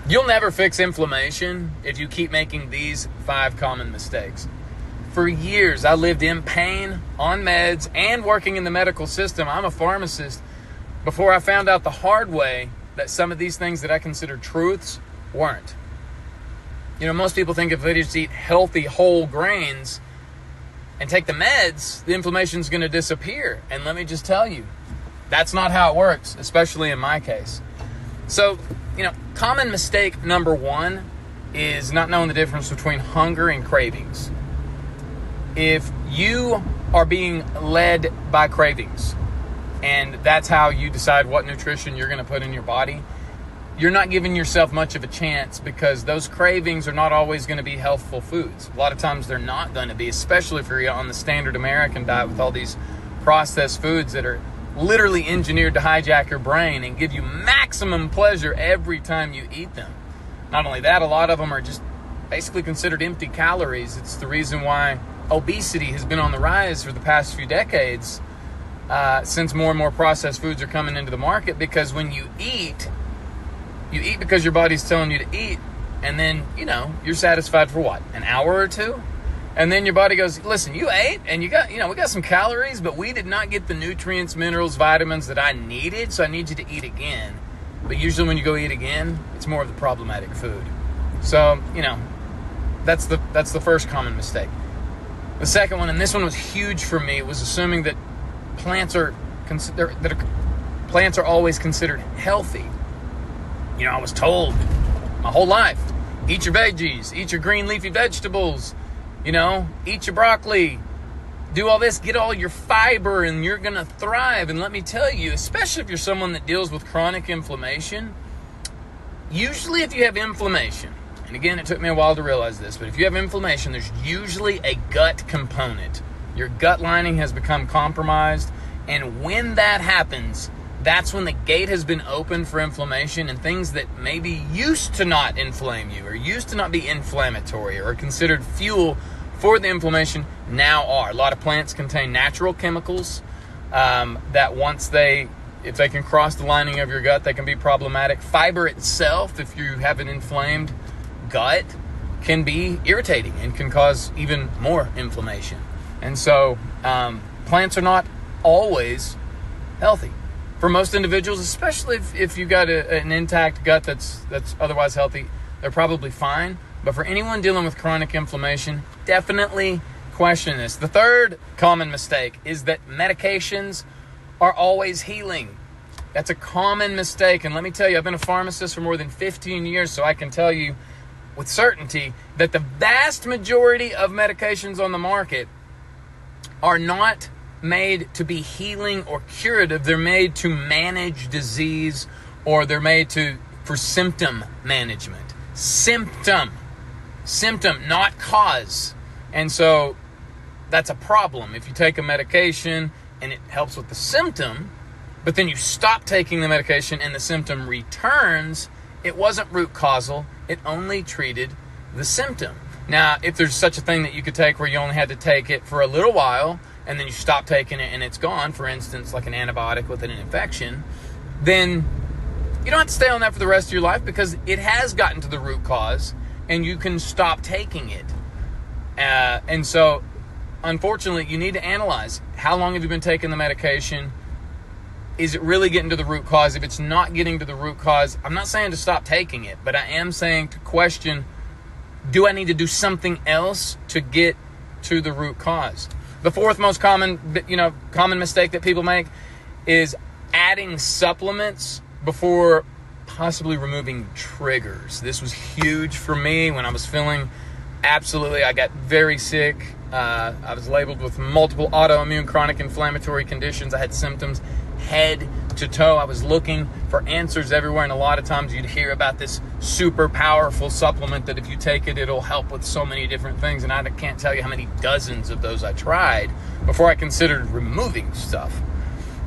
You'll never fix inflammation if you keep making these 5 common mistakes. For years, I lived in pain, on meds, and working in the medical system. I'm a pharmacist. Before I found out the hard way that some of these things that I considered truths weren't. You know, most people think if they just eat healthy whole grains and take the meds, the inflammation's going to disappear. And let me just tell you, that's not how it works, especially in my case. So, you know, common mistake number 1 is not knowing the difference between hunger and cravings. If you are being led by cravings, and that's how you decide what nutrition you're going to put in your body, you're not giving yourself much of a chance, because those cravings are not always going to be healthful foods. A lot of times they're not going to be, especially if you're on the standard American diet with all these processed foods that are literally engineered to hijack your brain and give you maximum pleasure every time you eat them. Not only that, a lot of them are just basically considered empty calories. It's the reason why obesity has been on the rise for the past few decades, since more and more processed foods are coming into the market, because when you eat because your body's telling you to eat, and then, you know, you're satisfied for what, an hour or two? And then your body goes, listen, you ate, and we got some calories, but we did not get the nutrients, minerals, vitamins that I needed, so I need you to eat again. But usually when you go eat again, it's more of the problematic food. So, you know, that's the first common mistake. The second one, and this one was huge for me, was assuming that plants are always considered healthy. You know, I was told my whole life, eat your veggies, eat your green leafy vegetables, you know, eat your broccoli, do all this, get all your fiber, and you're going to thrive. And let me tell you, especially if you're someone that deals with chronic inflammation, usually if you have inflammation, and again, it took me a while to realize this, but if you have inflammation, there's usually a gut component. Your gut lining has become compromised, and when that happens, that's when the gate has been opened for inflammation, and things that maybe used to not inflame you or used to not be inflammatory or considered fuel for the inflammation now are. A lot of plants contain natural chemicals that if they can cross the lining of your gut, they can be problematic. Fiber itself, if you have an inflamed gut, can be irritating and can cause even more inflammation. And so plants are not always healthy. For most individuals, especially if you've got an intact gut that's otherwise healthy, they're probably fine. But for anyone dealing with chronic inflammation, definitely question this. The third common mistake is that medications are always healing. That's a common mistake. And let me tell you, I've been a pharmacist for more than 15 years, so I can tell you with certainty that the vast majority of medications on the market are not made to be healing or curative. They're made to manage disease, or they're made for symptom management. Symptom, not cause. And so that's a problem. If you take a medication and it helps with the symptom, but then you stop taking the medication and the symptom returns, it wasn't root causal. It only treated the symptom. Now, if there's such a thing that you could take where you only had to take it for a little while and then you stop taking it and it's gone, for instance, like an antibiotic with an infection, then you don't have to stay on that for the rest of your life, because it has gotten to the root cause and you can stop taking it. And so, unfortunately, you need to analyze, how long have you been taking the medication? Is it really getting to the root cause? If it's not getting to the root cause, I'm not saying to stop taking it, but I am saying to question, do I need to do something else to get to the root cause? The fourth most common mistake that people make is adding supplements before possibly removing triggers. This was huge for me when I was feeling I got very sick. I was labeled with multiple autoimmune chronic inflammatory conditions. I had symptoms head to toe. I was looking for answers everywhere, and a lot of times you'd hear about this super powerful supplement that if you take it, it'll help with so many different things, and I can't tell you how many dozens of those I tried before I considered removing stuff.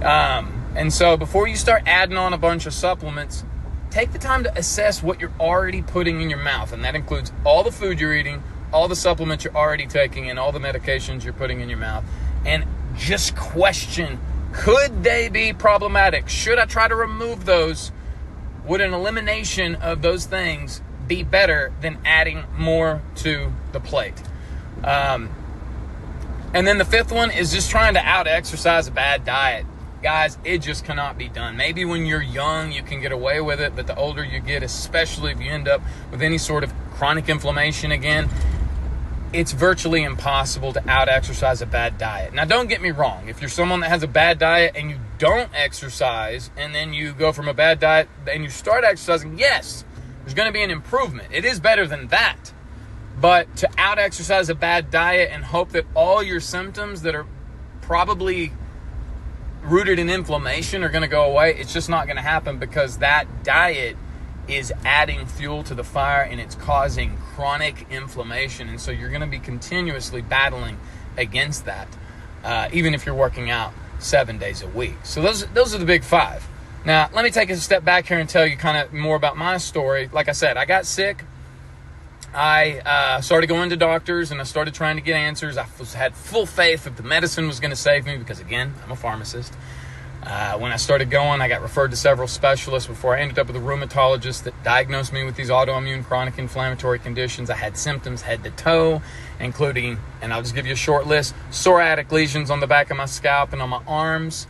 And so before you start adding on a bunch of supplements, take the time to assess what you're already putting in your mouth, and that includes all the food you're eating, all the supplements you're already taking, and all the medications you're putting in your mouth, and just question, could they be problematic? Should I try to remove those would an elimination of those things be better than adding more to the plate? And then the fifth one is just trying to out-exercise a bad diet. Guys, it just cannot be done. Maybe when you're young, you can get away with it, but the older you get, especially if you end up with any sort of chronic inflammation again, it's virtually impossible to out-exercise a bad diet. Now, don't get me wrong. If you're someone that has a bad diet and you don't exercise, and then you go from a bad diet and you start exercising, yes, there's going to be an improvement. It is better than that. But to out-exercise a bad diet and hope that all your symptoms that are probably rooted in inflammation are going to go away, it's just not going to happen, because that diet is adding fuel to the fire and it's causing chronic inflammation. And so you're going to be continuously battling against that, even if you're working out 7 days a week. So those are the big five. Now, let me take a step back here and tell you kind of more about my story. Like I said, I got sick. I started going to doctors and I started trying to get answers. I had full faith that the medicine was going to save me because, again, I'm a pharmacist. When I started going, I got referred to several specialists before I ended up with a rheumatologist that diagnosed me with these autoimmune chronic inflammatory conditions. I had symptoms head to toe, including, and I'll just give you a short list, psoriatic lesions on the back of my scalp and on my arms.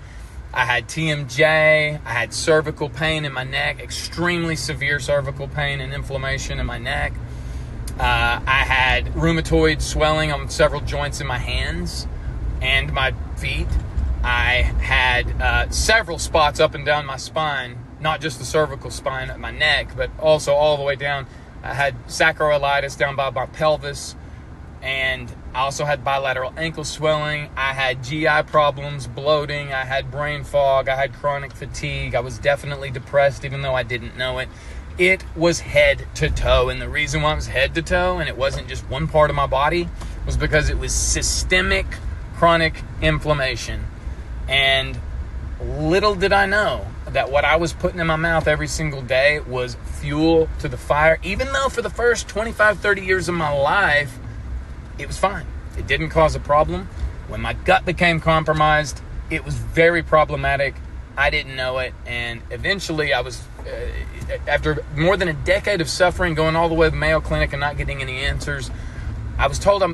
I had TMJ, I had cervical pain in my neck, extremely severe cervical pain and inflammation in my neck. I had rheumatoid swelling on several joints in my hands and my feet. I had several spots up and down my spine, not just the cervical spine at my neck, but also all the way down. I had sacroiliitis down by my pelvis, and I also had bilateral ankle swelling. I had GI problems, bloating. I had brain fog. I had chronic fatigue. I was definitely depressed, even though I didn't know it. It was head to toe, and the reason why it was head to toe and it wasn't just one part of my body was because it was systemic chronic inflammation. And little did I know that what I was putting in my mouth every single day was fuel to the fire, even though for the first 25, 30 years of my life, it was fine. It didn't cause a problem. When my gut became compromised, it was very problematic. I didn't know it, and eventually I was, after more than a decade of suffering, going all the way to the Mayo Clinic and not getting any answers, I was told I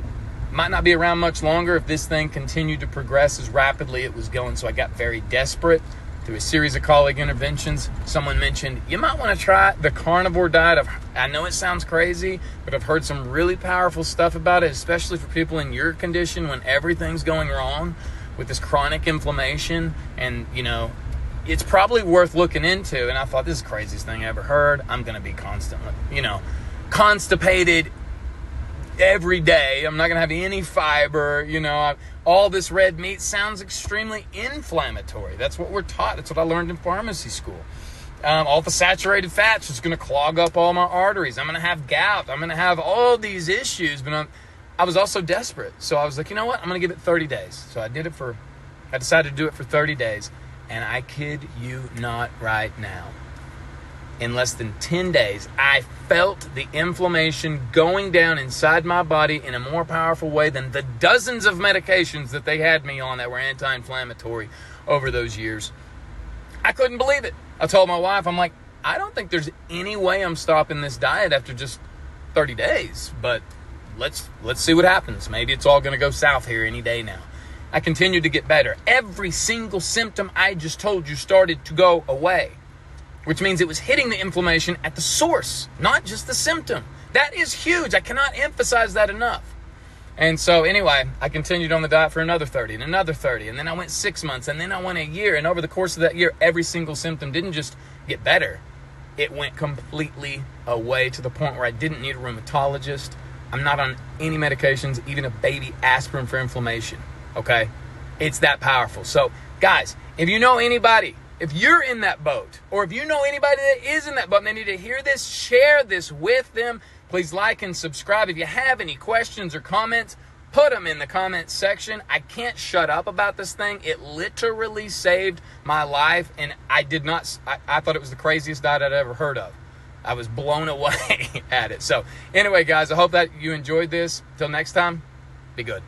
might not be around much longer if this thing continued to progress as rapidly it was going. So I got very desperate. Through a series of colleague interventions, someone mentioned, you might want to try the carnivore diet. I know it sounds crazy, but I've heard some really powerful stuff about it, especially for people in your condition when everything's going wrong with this chronic inflammation. And, you know, it's probably worth looking into. And I thought, this is the craziest thing I ever heard. I'm going to be constantly, constipated every day. I'm not going to have any fiber. All this red meat sounds extremely inflammatory. That's what we're taught. That's what I learned in pharmacy school. All the saturated fats is going to clog up all my arteries. I'm going to have gout. I'm going to have all these issues. But I was also desperate. So I was like, you know what? I'm going to give it 30 days. So I decided to do it for 30 days. And I kid you not, right now, in less than 10 days, I felt the inflammation going down inside my body in a more powerful way than the dozens of medications that they had me on that were anti-inflammatory over those years. I couldn't believe it. I told my wife, I'm like, I don't think there's any way I'm stopping this diet after just 30 days, but let's see what happens. Maybe it's all going to go south here any day now. I continued to get better. Every single symptom I just told you started to go away, which means it was hitting the inflammation at the source, not just the symptom. That is huge. I cannot emphasize that enough. And so anyway, I continued on the diet for another 30 and another 30. And then I went 6 months, and then I went a year. And over the course of that year, every single symptom didn't just get better. It went completely away to the point where I didn't need a rheumatologist. I'm not on any medications, even a baby aspirin for inflammation. Okay? It's that powerful. So guys, if you know anybody, if you're in that boat, or if you know anybody that is in that boat and they need to hear this, share this with them. Please like and subscribe. If you have any questions or comments, put them in the comments section. I can't shut up about this thing. It literally saved my life, and I thought it was the craziest diet I'd ever heard of. I was blown away at it. So anyway, guys, I hope that you enjoyed this. Till next time, be good.